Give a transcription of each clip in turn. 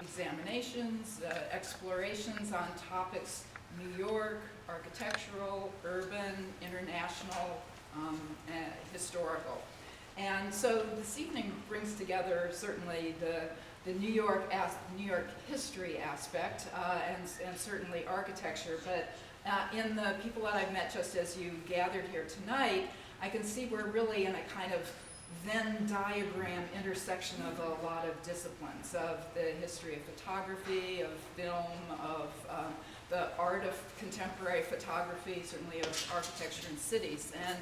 examinations, explorations on topics New York, architectural, urban, international, and historical. And so this evening brings together certainly the New York history aspect and certainly architecture, but in the people that I've met just as you gathered here tonight, I can see we're really in a kind of Venn diagram intersection of a lot of disciplines, of the history of photography, of film, of the art of contemporary photography, certainly of architecture in cities. And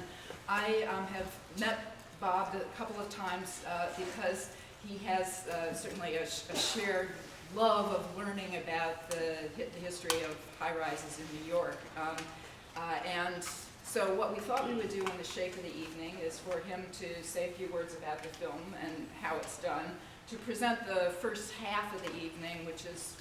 I have met Bob a couple of times because he has certainly a shared love of learning about the history of high-rises in New York. And so what we thought we would do in the shape of the evening is for him to say a few words about the film and how it's done, to present the first half of the evening, which is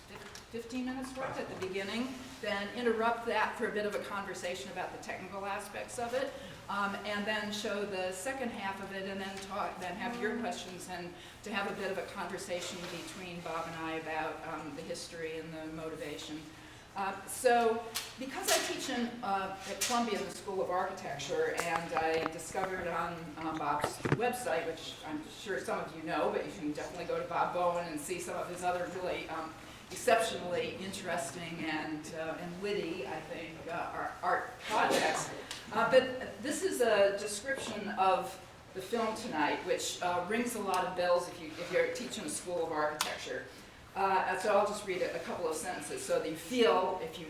15 minutes worth at the beginning, then interrupt that for a bit of a conversation about the technical aspects of it, and then show the second half of it, and then have your questions, and to have a bit of a conversation between Bob and I about the history and the motivation. So, because I teach at Columbia in the School of Architecture, and I discovered on Bob's website, which I'm sure some of you know, but you can definitely go to Bob Bowen and see some of his other really exceptionally interesting and witty, I think, art projects. But this is a description of the film tonight, which rings a lot of bells if you're teaching a School of Architecture. So I'll just read a couple of sentences so that you feel, if you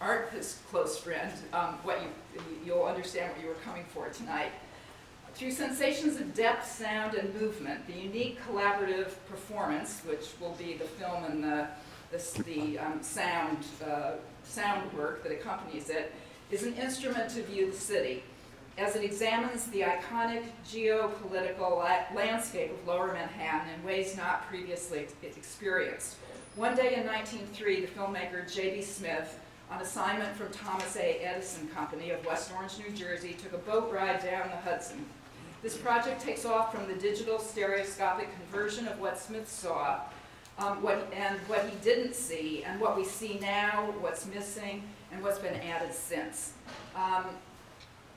aren't his close friend, you'll understand what you were coming for tonight. Through sensations of depth, sound, and movement, the unique collaborative performance, which will be the film and the sound work that accompanies it, is an instrument to view the city as it examines the iconic geopolitical landscape of Lower Manhattan in ways not previously experienced. One day in 1903, the filmmaker J.B. Smith, on assignment from Thomas A. Edison Co. of West Orange, New Jersey, took a boat ride down the Hudson. This project takes off from the digital stereoscopic conversion of what Smith saw, what he didn't see, and what we see now, what's missing, and what's been added since.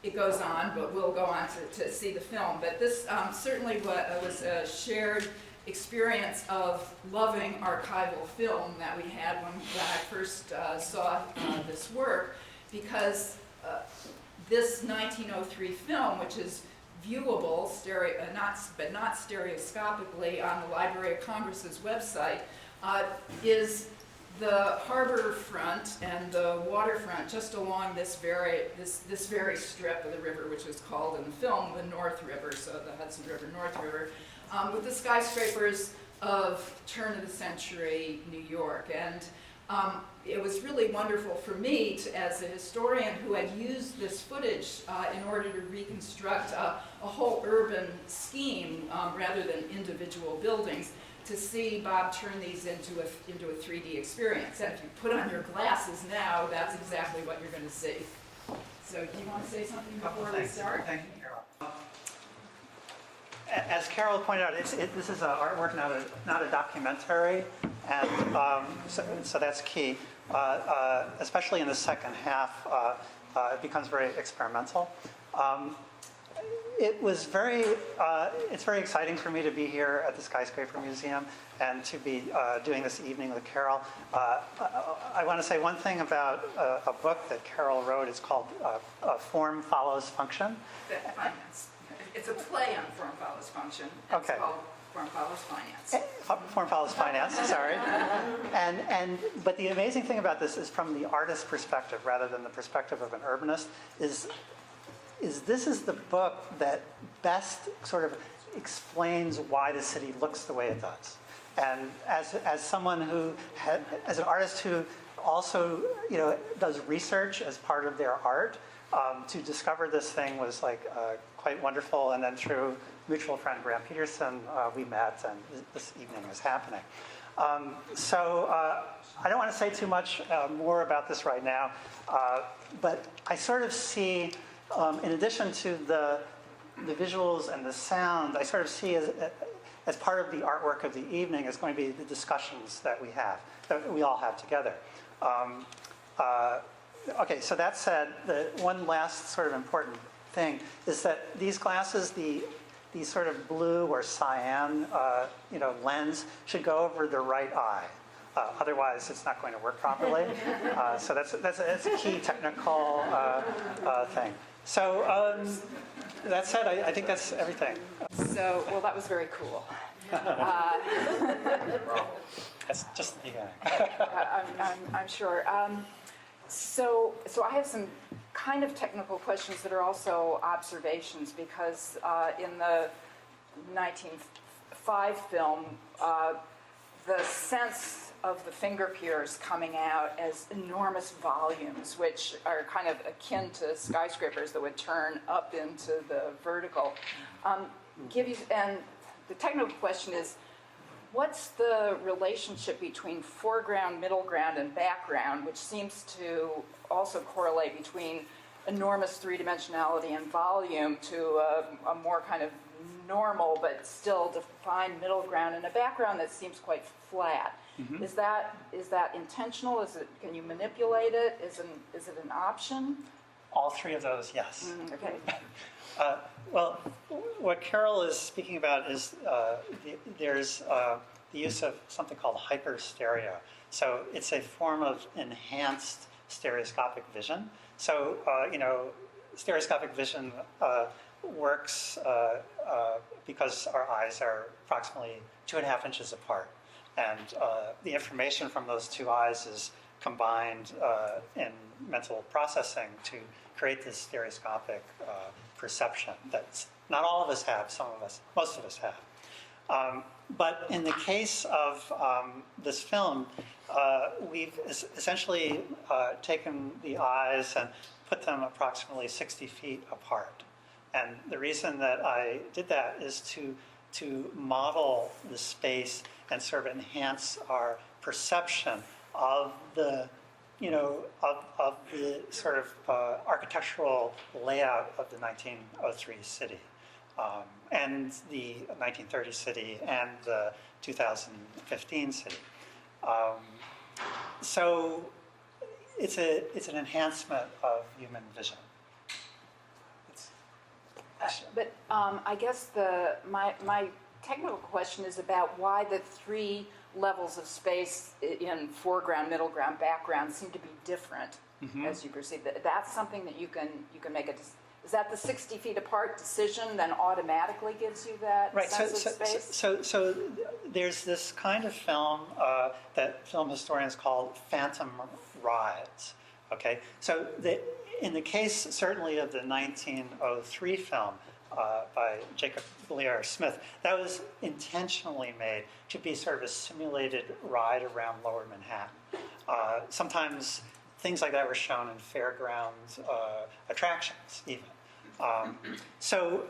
It goes on, but we'll go on to see the film. But this certainly was a shared experience of loving archival film that we had when I first saw this work, because this 1903 film, which is viewable, but not stereoscopically on the Library of Congress's website, is the harbor front and the waterfront just along this very strip of the river, which is called in the film the North River, so the Hudson River, North River, with the skyscrapers of turn-of-the-century New York. And it was really wonderful for me, as a historian who had used this footage in order to reconstruct a whole urban scheme rather than individual buildings, to see Bob turn these into a 3D experience. And if you put on your glasses now, that's exactly what you're going to see. So do you want to say something before we start? Thank you, Carol. As Carol pointed out, this is artwork, not a documentary, and so that's key. Especially in the second half, it becomes very experimental. It's very exciting for me to be here at the Skyscraper Museum and to be doing this evening with Carol. I want to say one thing about a book that Carol wrote. It's called Form Follows Function. It's a play on Form Follows Function. Okay. It's called Form Follows Finance. Form Follows Finance, sorry. But the amazing thing about this is from the artist's perspective rather than the perspective of an urbanist, is this is the book that best sort of explains why the city looks the way it does. And as someone who, as an artist who also does research as part of their art, to discover this thing was quite wonderful. And then through mutual friend Graham Peterson, we met, and this evening is happening. So I don't want to say too much more about this right now, but I sort of see, in addition to the visuals and the sound, I sort of see as part of the artwork of the evening is going to be the discussions that we all have together. Okay, so that said, the one last sort of important thing is that these glasses, the sort of blue or cyan, lens should go over the right eye. Otherwise, it's not going to work properly. So that's a key technical thing. So that said, I think that's everything. So, well, that was very cool. That's just the beginning. I'm sure. So I have some kind of technical questions that are also observations, because in the 1905 film, the sense of the finger piers coming out as enormous volumes, which are kind of akin to skyscrapers that would turn up into the vertical. And the technical question is, what's the relationship between foreground, middle ground, and background, which seems to also correlate between enormous three-dimensionality and volume to a more kind of normal but still defined middle ground, and a background that seems quite flat? Mm-hmm. Is that intentional? Can you manipulate it? Is it an option? All three of those, yes. Okay. Well, what Carol is speaking about is there's the use of something called hyper-stereo. So it's a form of enhanced stereoscopic vision. So, stereoscopic vision works because our eyes are approximately 2.5 inches apart. And the information from those two eyes is combined in mental processing to create this stereoscopic perception that not all of us have, most of us have. But in the case of this film, we've essentially taken the eyes and put them approximately 60 feet apart. And the reason that I did that is to model the space and sort of enhance our perception of the of the sort of architectural layout of the 1903 city, and the 1930 city, and the 2015 city. So it's an enhancement of human vision. But I guess my technical question is about why the three levels of space in foreground, middle ground, background seem to be different as you perceive that. That's something that you can make is that the 60 feet apart decision then automatically gives you that sense of space? So there's this kind of film that film historians call phantom rides. Okay, so in the case certainly of the 1903 film by Jacob Lear Smith, that was intentionally made to be sort of a simulated ride around Lower Manhattan. Sometimes things like that were shown in fairgrounds attractions even. So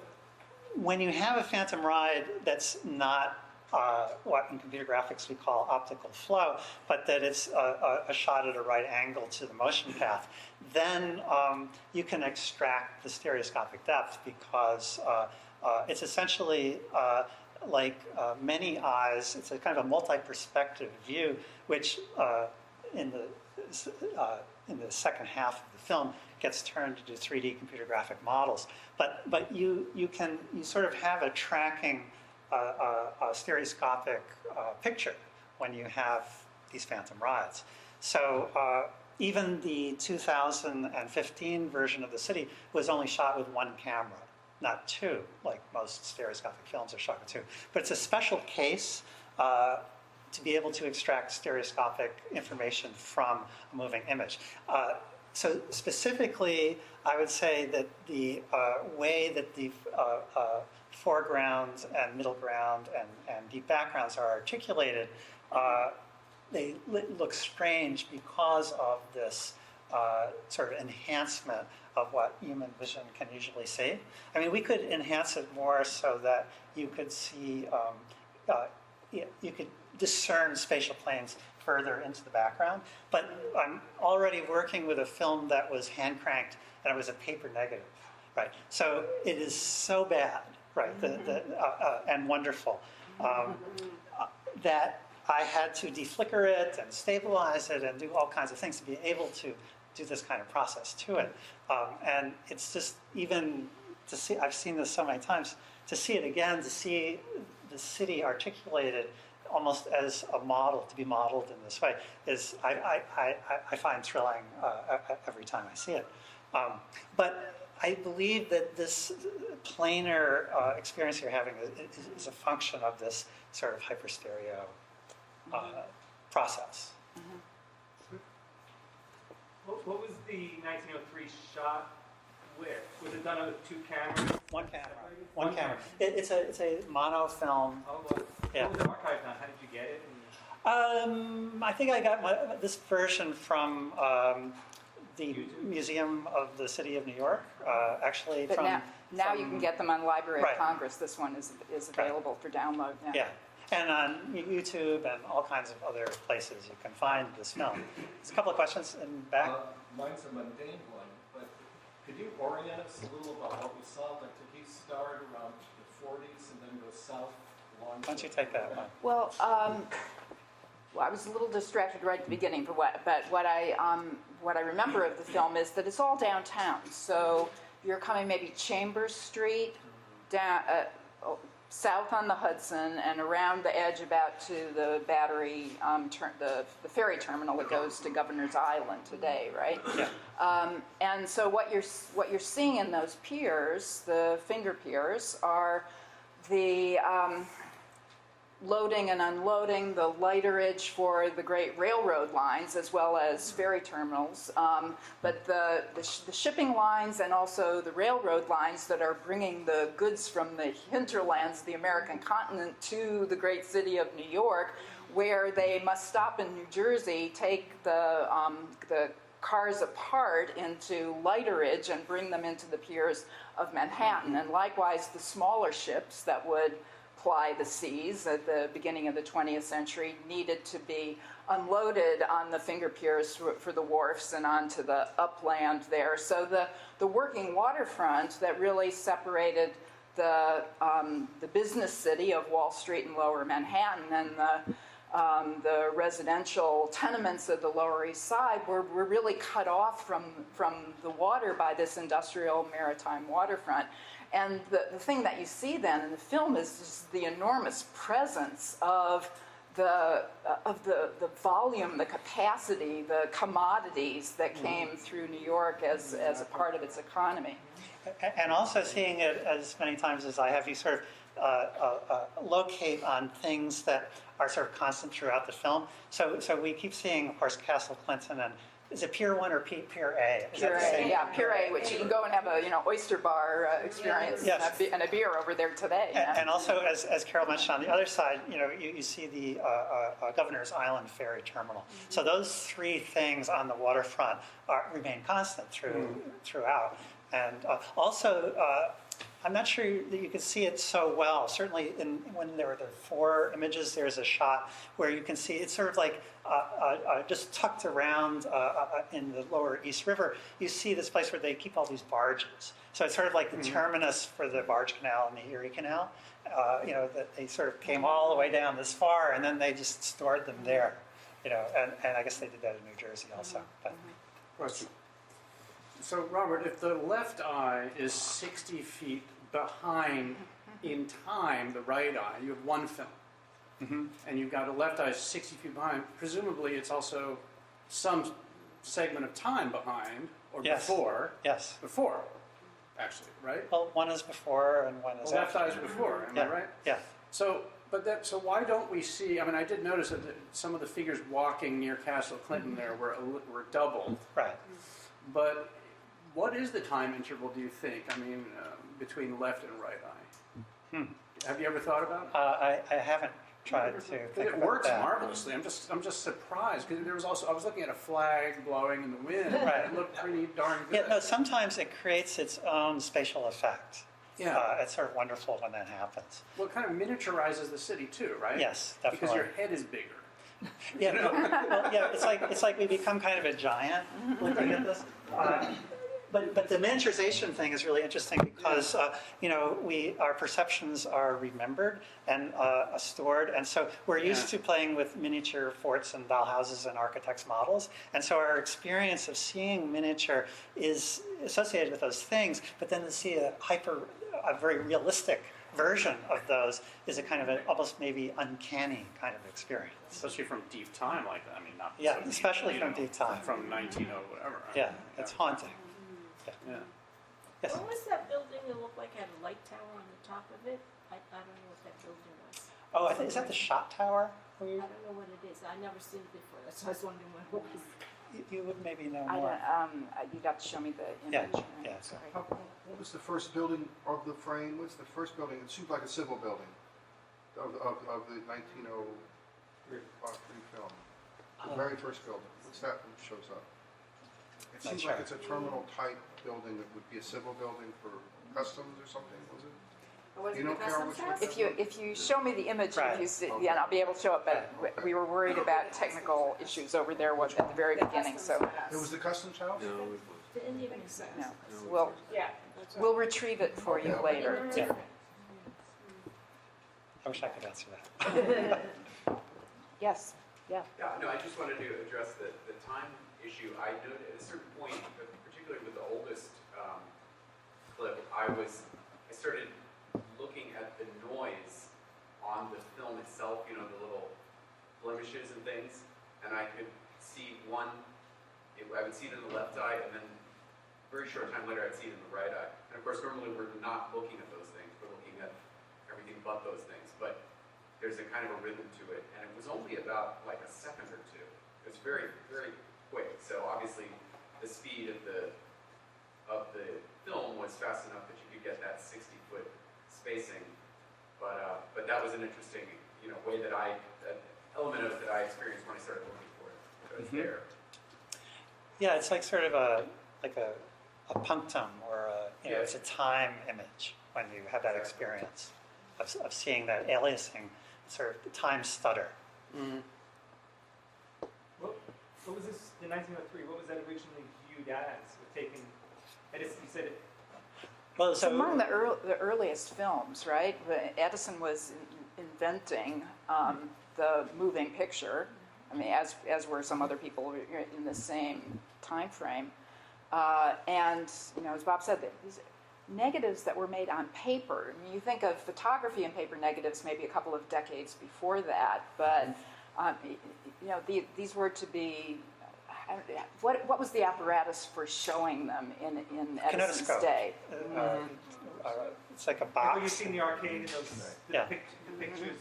when you have a phantom ride that's not what in computer graphics we call optical flow, but that it's a shot at a right angle to the motion path, then you can extract the stereoscopic depth, because it's essentially like many eyes. It's a kind of a multi-perspective view, which in the second half of the film gets turned to do 3D computer graphic models. But you sort of have a tracking a stereoscopic picture when you have these phantom rides. So even the 2015 version of the city was only shot with one camera, not two, like most stereoscopic films are shot with two. But it's a special case to be able to extract stereoscopic information from a moving image. So specifically, I would say that the way that the foregrounds and middle ground and deep backgrounds are articulated, they look strange because of this sort of enhancement of what human vision can usually see. I mean, we could enhance it more so that you could see, you could discern spatial planes further into the background. But I'm already working with a film that was hand cranked and it was a paper negative, right? So it is so bad, right, and wonderful, that I had to deflicker it and stabilize it and do all kinds of things to be able to do this kind of process to it. And it's just, even to see, I've seen this so many times, to see it again, to see the city articulated almost as a model, to be modeled in this way, is I find thrilling every time I see it. But I believe that this planar experience you're having is a function of this sort of hyper-stereo process. What was the 1903 shot with? Was it done with 2 cameras? One camera. It's a monofilm. Oh, well, Yeah. what was the archive done? How did you get it? I think I got this version from the Museum of the City of New York, actually. But now you can get them on Library Right. of Congress. This one is available for download now. Yeah, and on YouTube and all kinds of other places you can find this film. There's a couple of questions in back. Mine's a mundane one, but could you orient us a little about what we saw? Like, did he start around the 40s and then go south along? Why don't you take that one? Well, I was a little distracted right at the beginning, but what I remember of the film is that it's all downtown. So you're coming maybe Chambers Street, down south on the Hudson, and around the edge about to the Battery, the ferry terminal that goes to Governor's Island today, right? Yeah. And so what you're seeing in those piers, the finger piers, are the loading and unloading, the lighterage for the great railroad lines as well as ferry terminals, but the shipping lines and also the railroad lines that are bringing the goods from the hinterlands of the American continent to the great city of New York, where they must stop in New Jersey, take the cars apart into lighterage and bring them into the piers of Manhattan. And likewise, the smaller ships that would ply the seas at the beginning of the 20th century needed to be unloaded on the finger piers for the wharfs and onto the upland there. So the working waterfront that really separated the business city of Wall Street and Lower Manhattan and the residential tenements of the Lower East Side were really cut off from the water by this industrial maritime waterfront. And the thing that you see then in the film is just the enormous presence of the volume, the capacity, the commodities that came through New York as a part of its economy. And also seeing it as many times as I have, you sort of locate on things that are sort of constant throughout the film. So we keep seeing, of course, Castle Clinton, and is it Pier 1 or Pier A? Pier A, yeah, Pier A, which you can go and have a oyster bar experience. Yes. and a beer over there today. And also, as Carol mentioned, on the other side, you see the Governor's Island ferry terminal. So those 3 things on the waterfront remain constant throughout. And also, I'm not sure that you can see it so well. Certainly, when there were the 4 images, there's a shot where you can see it's sort of like just tucked around in the lower East River. You see this place where they keep all these barges. So it's sort of like the terminus for the barge canal and the Erie Canal. That they sort of came all the way down this far, and then they just stored them there. And I guess they did that in New Jersey also. But. Question. So, Robert, if the left eye is 60 feet behind in time the right eye, you have one film. Mm-hmm. And you've got a left eye 60 feet behind. Presumably, it's also some segment of time behind or Yes. before. Yes. Before, actually, right? Well, one is before and one is The left after. eye is before, am I right? Yeah. So why don't we see? I mean, I did notice that some of the figures walking near Castle Clinton there were doubled. Right. But what is the time interval, do you think? I mean, between left and right eye. Have you ever thought about it? I haven't tried to think It about works that. marvelously. I'm just surprised because there was also I was looking at a flag blowing in the wind. Right. It looked pretty darn good. Yeah, no, sometimes it creates its own spatial effect. Yeah. It's sort of wonderful when that happens. Well, it kind of miniaturizes the city too, right? Yes, Because definitely. your head is bigger. Yeah, well, yeah, it's like we become kind of a giant looking at this. But the miniaturization thing is really interesting because our perceptions are remembered and stored, and so we're used to playing with miniature forts and dollhouses and architects' models, and so our experience of seeing miniature is associated with those things. But then to see a very realistic version of those is a kind of almost maybe uncanny kind of experience. Especially from deep time like that. I mean, not Yeah, so deep, especially you from know, deep time. From 1900 whatever. Right? Yeah, it's haunting. Yeah. Yes. What was that building that looked like had a light tower on the top of it? I don't know what that building was. Oh, I think, is that the shot tower? I don't know what it is. I never seen it before. That's why I was wondering what it was. You would maybe know I more. don't, you'd have to show me the Yeah, image. yeah. Sorry. What was the first building of the frame? What's the first building? It seems like a civil building of the 1903 film. The very first building. What's that that shows up? It Not seems sure. like it's a terminal type building that would be a civil building for customs or something, was it? Was You it know, the Carol, customs which house? If you show me the image, Right. if you see, yeah, I'll be able to show it, but we were worried about technical issues over there at the very The beginning, customs so, house. It was the customs house? The Indian Express. no. We'll, Yeah, that's right. we'll retrieve it for you Okay. later. They're Yeah. different. I wish I could answer that. Yes, yeah. Yeah, no, I just wanted to address the time issue. I noted at a certain point, particularly with the oldest clip, I started looking at the noise on the film itself, you know, the little blemishes and things, and I could see I would see it in the left eye, and then very short time later I'd see it in the right eye. And of course, normally we're not looking at those things, we're looking at everything but those things, but there's a kind of a rhythm to it, and it was only about like a second or two. It was very, very quick, so obviously the speed of the film was fast enough that you could get that 60-foot spacing, but that was an interesting, way that an element of it that I experienced when I started looking for it. So it's there. Yeah, it's like sort of a punctum or Yeah. it's a time image when you have that experience of seeing that aliasing, sort of time stutter. Mm. What was this, in 1903, what was that originally viewed as? Taking, Edison, you said it, Well, It's among the earliest films, right? Edison was inventing the moving picture. I mean, as were some other people in the same time frame. And, as Bob said, these negatives that were made on paper. I mean, you think of photography and paper negatives maybe a couple of decades before that, but, these were to be, what was the apparatus for showing them in Edison's Kinetoscope. day? It's like a like box. when you see in the arcade and those, Yeah. the pictures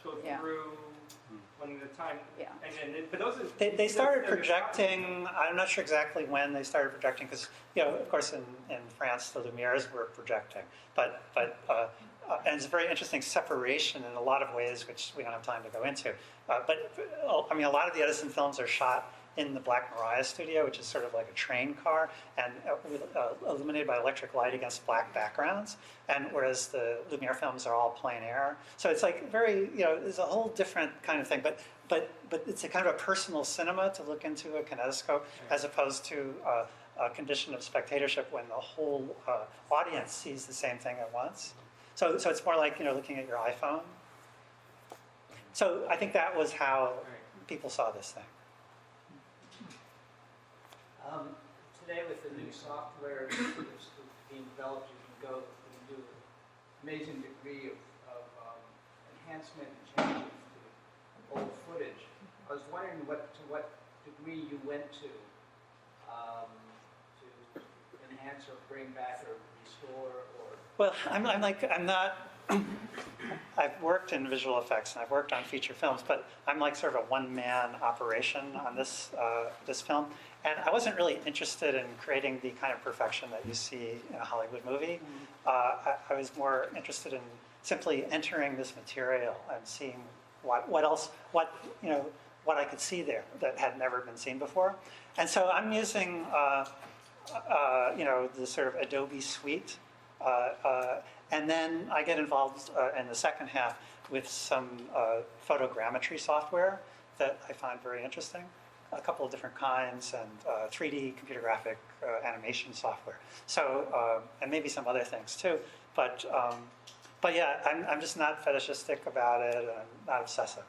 go Yeah. through one at a time. Yeah. And then, but those are. They started projecting, I'm not sure exactly when they started projecting, because, of course in France the Lumières were projecting, but and it's a very interesting separation in a lot of ways, which we don't have time to go into. But I mean, a lot of the Edison films are shot in the Black Maria studio, which is sort of like a train car, and illuminated by electric light against black backgrounds. And whereas the Lumiere films are all plein air, so it's like very, it's a whole different kind of thing. But it's a kind of a personal cinema to look into a kinetoscope, as opposed to a condition of spectatorship when the whole audience sees the same thing at once. So it's more like looking at your iPhone. So I think that was how people saw this thing. Today with the new software that's being developed, you can do an amazing degree of enhancement and changes to old footage. I was wondering to what degree you went to enhance or bring back or restore or... Well, I'm not, I've worked in visual effects and I've worked on feature films, but I'm like sort of a one-man operation on this film. And I wasn't really interested in creating the kind of perfection that you see in a Hollywood movie. I was more interested in simply entering this material and seeing what else, what I could see there that had never been seen before. And so I'm using, the sort of Adobe suite. And then I get involved in the second half with some photogrammetry software that I find very interesting. a couple of different kinds, and 3D computer graphic animation software. So, and maybe some other things too. But yeah, I'm just not fetishistic about it, and I'm not obsessive.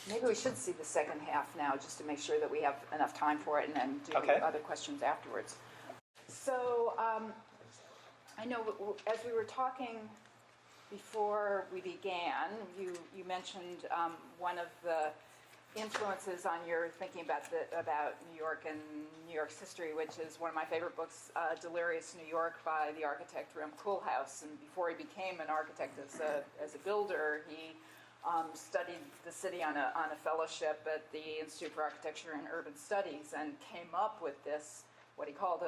Maybe we should see the second half now, just to make sure that we have enough time for it, and then do Okay. other questions afterwards. So I know as we were talking before we began, you mentioned one of the influences on your thinking about New York and New York's history, which is one of my favorite books, Delirious New York by the architect Rem Koolhaas. And before he became an architect as a builder, he studied the city on a fellowship at the Institute for Architecture and Urban Studies, and came up with this, what he called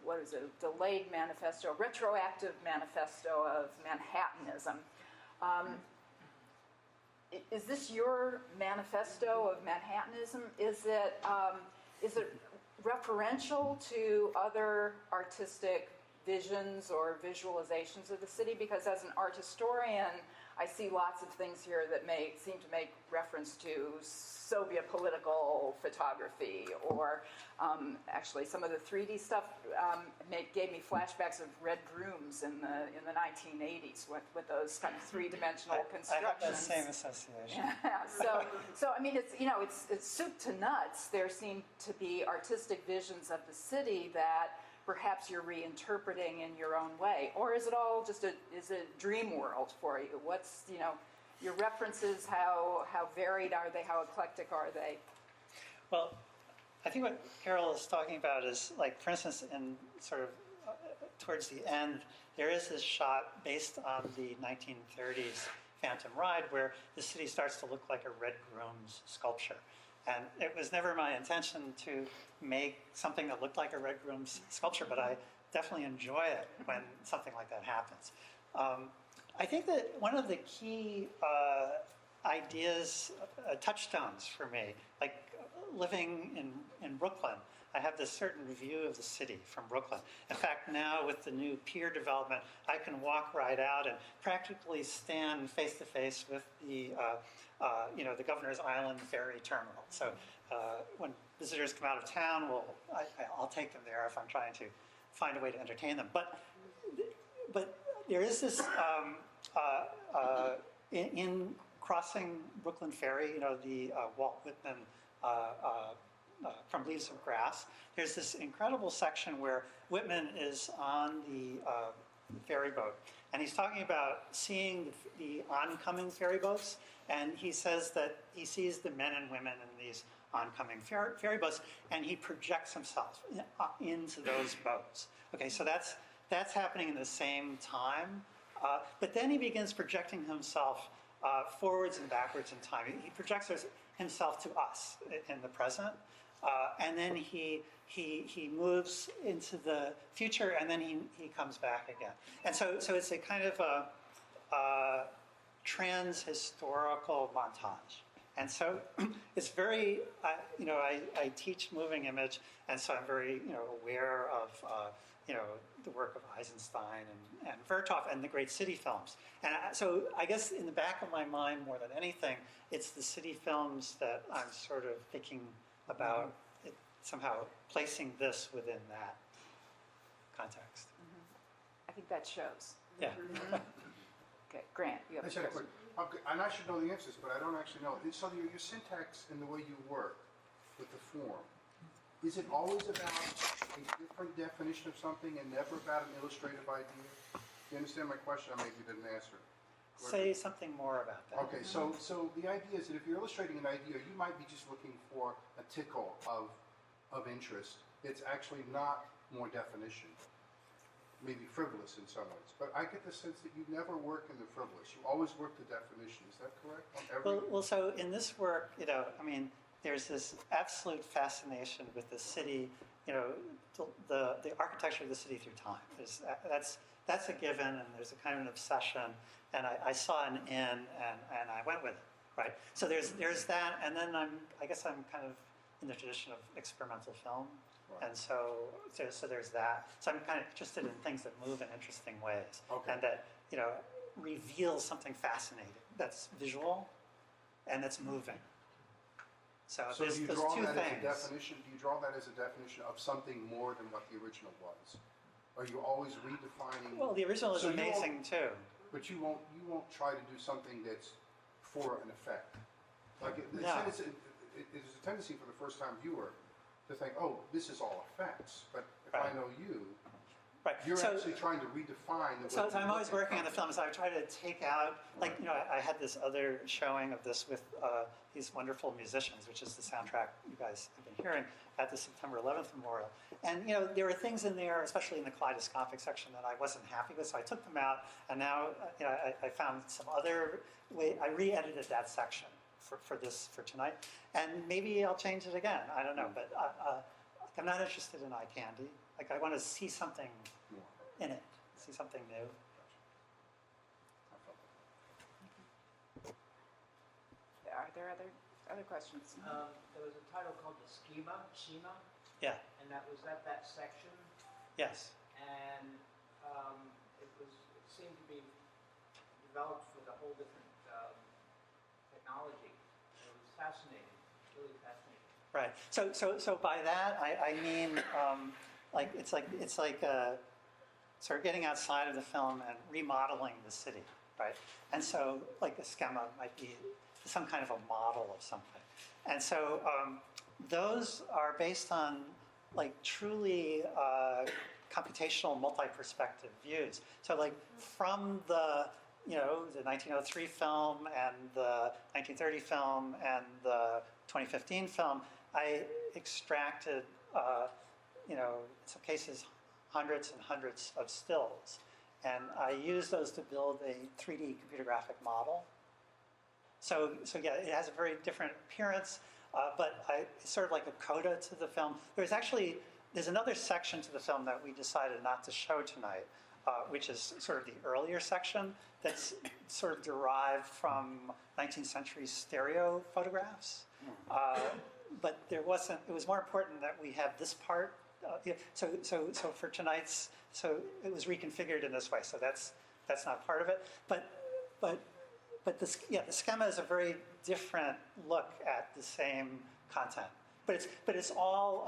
what is it, a delayed manifesto, retroactive manifesto of Manhattanism. Is this your manifesto of Manhattanism? Is it referential to other artistic visions or visualizations of the city? Because as an art historian, I see lots of things here that seem to make reference to Soviet political photography, or actually some of the 3D stuff gave me flashbacks of red rooms in the 1980s with those kind of three-dimensional constructions. I have the same association. Yeah, so I mean, it's soup to nuts. There seem to be artistic visions of the city that perhaps you're reinterpreting in your own way, or is it all just a dream world for you? What's your references? How varied are they? How eclectic are they? Well, I think what Carol is talking about is, like, for instance, in sort of towards the end, there is this shot based on the 1930s Phantom Ride where the city starts to look like a Red Groom's sculpture. And it was never my intention to make something that looked like a Red Groom's sculpture, but I definitely enjoy it when something like that happens. I think that one of the key ideas, touchstones for me, like living in Brooklyn, I have this certain view of the city from Brooklyn. In fact, now with the new pier development, I can walk right out and practically stand face to face with the Governor's Island ferry terminal. So when visitors come out of town, I'll take them there if I'm trying to find a way to entertain them. But there is this in crossing Brooklyn Ferry, the Walt Whitman from Leaves of Grass. There's this incredible section where Whitman is on the ferry boat, and he's talking about seeing the oncoming ferry boats, and he says that he sees the men and women in these oncoming ferry boats, and he projects himself into those boats. Okay, so that's happening in the same time, but then he begins projecting himself forwards and backwards in time. He projects himself to us in the present, and then he moves into the future, and then he comes back again. And so it's a kind of a trans-historical montage. And so it's very, I teach moving image, and so I'm very, aware of, the work of Eisenstein and Vertov and the great city films. And so I guess in the back of my mind, more than anything, it's the city films that I'm sort of thinking about, somehow placing this within that context. I think that shows. Yeah. Okay, Grant, you have I a said a question. quick, and I should know the answers, but I don't actually know. So your syntax and the way you work with the form, is it always about a different definition of something and never about an illustrative idea? You understand my question? I maybe didn't answer it. Say something more about that. Okay, so the idea is that if you're illustrating an idea, you might be just looking for a tickle of interest. It's actually not more definition. Maybe frivolous in some ways, but I get the sense that you never work in the frivolous. You always work the definition. Is that correct? On every... Well, so in this work, there's this absolute fascination with the city, the architecture of the city through time. That's a given, and there's a kind of an obsession. And I saw an inn, and I went with it, right? So there's that, and then I guess I'm kind of in the tradition of experimental film. And so there's that. So I'm kind of interested in things that move in interesting ways, and that reveal something fascinating. That's visual, and it's moving. So, So there's do you those draw two that as a things. definition? Do you draw that as a definition of something more than what the original was? Are you always redefining? Well, the original is So you won't- amazing too. But you won't try to do something that's for an effect. Like No. there's a tendency for the first time viewer to think, oh, this is all effects. But if I Right. know you, Right. you're So- actually trying to redefine the So way you I'm always look at working on the film, so I try to take out, like, you know, I had this other showing of this with these wonderful musicians, which is the soundtrack you guys have been hearing at the September 11th Memorial. And, you know, there were things in there, especially in the kaleidoscopic section, that I wasn't happy with, so I took them out, and now, you know, I found some other way, I re-edited that section for tonight, and maybe I'll change it again, I don't know, but I'm not interested in eye candy. Like, I want to see something more. in it, see something new. Are there other questions? There was a title called the Schema, Yeah, and that was at that section, yes. and it seemed to be developed with a whole different technology. It was fascinating, really fascinating. Right. So by that I mean like it's like sort of getting outside of the film and remodeling the city, right? And so like a schema might be some kind of a model of something. And so those are based on like truly computational multi-perspective views. So like from the, you know, the 1903 film and the 1930 film and the 2015 film, I extracted, you know, in some cases, hundreds and hundreds of stills. And I used those to build a 3D computer graphic model. So yeah, it has a very different appearance, but it's sort of like a coda to the film. There's another section to the film that we decided not to show tonight, which is sort of the earlier section that's sort of derived from 19th century stereo photographs. But it was more important that we have this part. So for tonight's, so it was reconfigured in this way. So that's not part of it. But the schema is a very different look at the same content. But it's all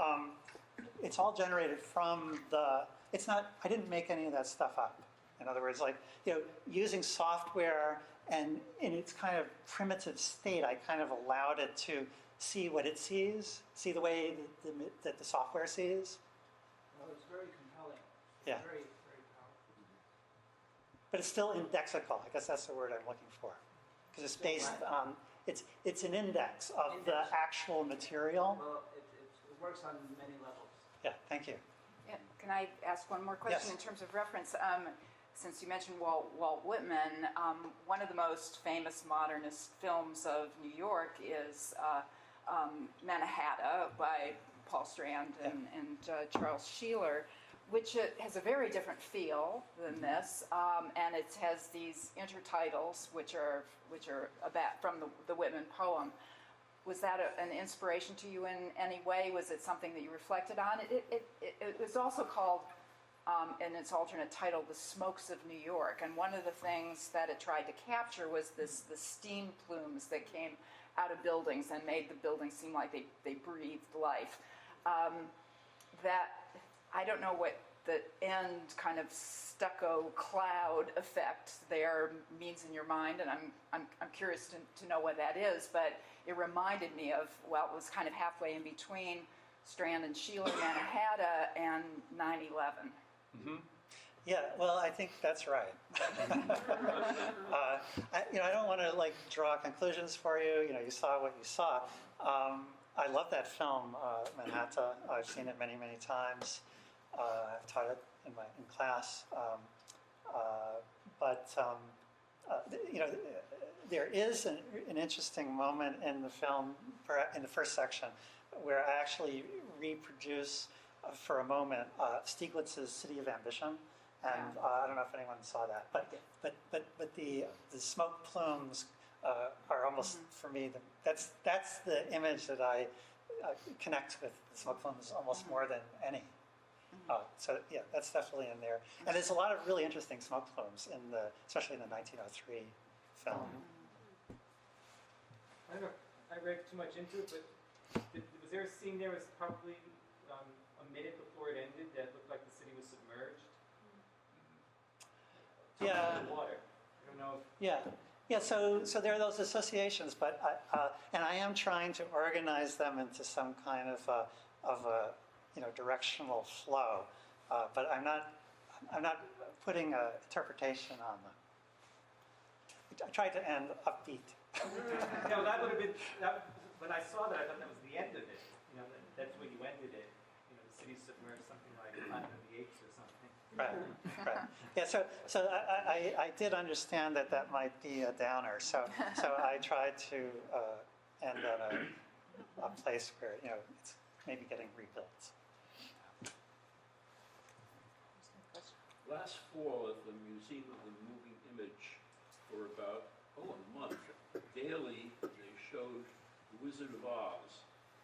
generated from the. It's not. I didn't make any of that stuff up. In other words, like, you know, using software and in its kind of primitive state, I kind of allowed it to see what it sees, see the way that the software sees. Well, it's very compelling. Yeah. Very, very powerful. But it's still indexical. I guess that's the word I'm looking for, because it's based on it's an index of the actual material. Well, it works on many levels. Yeah. Thank you. Yeah, can I ask one more question Yes. in terms of reference? Since you mentioned Walt Whitman, one of the most famous modernist films of New York is Manhattan by Paul Strand and Charles Sheeler, which has a very different feel than this, and it has these intertitles which are about from the Whitman poem. Was that an inspiration to you in any way? Was it something that you reflected on? It was also called, in its alternate title, The Smokes of New York. And one of the things that it tried to capture was the steam plumes that came out of buildings and made the buildings seem like they breathed life. That, I don't know what the end kind of stucco cloud effect there means in your mind, and I'm curious to know what that is, but it reminded me of, well, it was kind of halfway in between Strand and Sheeler, Manhattan, and 9/11. Mm-hmm. Yeah, well, I think that's right. I don't want to like draw conclusions for you. You know, you saw what you saw. I love that film, Manhattan. I've seen it many, many times. I've taught it in class. There is an interesting moment in the film, in the first section, where I actually reproduce for a moment Stieglitz's City of Ambition, and I don't know if anyone saw that, but the smoke plumes are almost for me that's the image that I connect with the smoke plumes almost more than any. So yeah, that's definitely in there, and there's a lot of really interesting smoke plumes especially in the 1903 film. I don't know if I read too much into it, but was there a scene there was probably a minute before it ended that looked like the city was submerged? Yeah. In the water. I don't know. Yeah. So there are those associations, but and I am trying to organize them into some kind of a directional flow, but I'm not putting an interpretation on them. I tried to end upbeat. No, that would have been, when I saw that, I thought that was the end of it. That's where you ended it. The city submerged, something like Planet of the Apes or something. Right. Yeah. So I did understand that might be a downer. So I tried to end at a place where it's maybe getting rebuilt. Last fall at the Museum of the Moving Image, for about a month, daily they showed The Wizard of Oz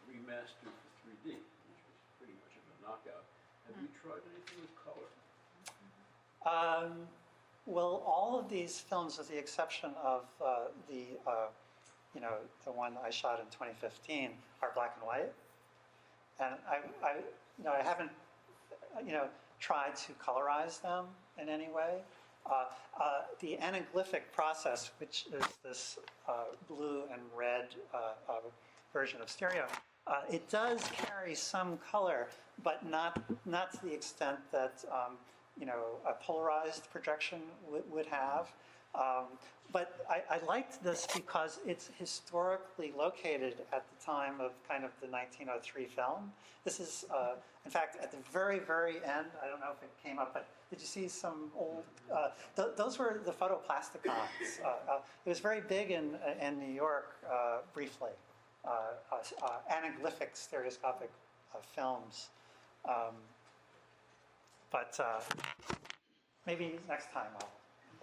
remastered for 3D, which was pretty much of a knockout. Have you tried anything with color? Well, all of these films, with the exception of the one I shot in 2015, are black and white, and I haven't tried to colorize them in any way. The anaglyphic process, which is this blue and red version of stereo, it does carry some color, but not to the extent that a polarized projection would have. But I liked this because it's historically located at the time of kind of the 1903 film. This is, in fact, at the very, very end. I don't know if it came up, but did you see some old? Those were the photoplasticons. It was very big in New York briefly. Anaglyphic stereoscopic films. But maybe next time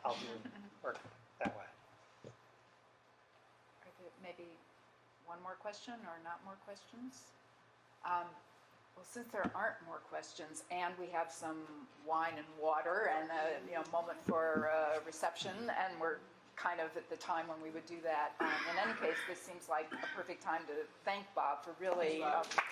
I'll do work that way. Maybe one more question or not more questions? Well, since there aren't more questions, and we have some wine and water and a moment for reception, and we're kind of at the time when we would do that. In any case, this seems like a perfect time to thank Bob for really wonderful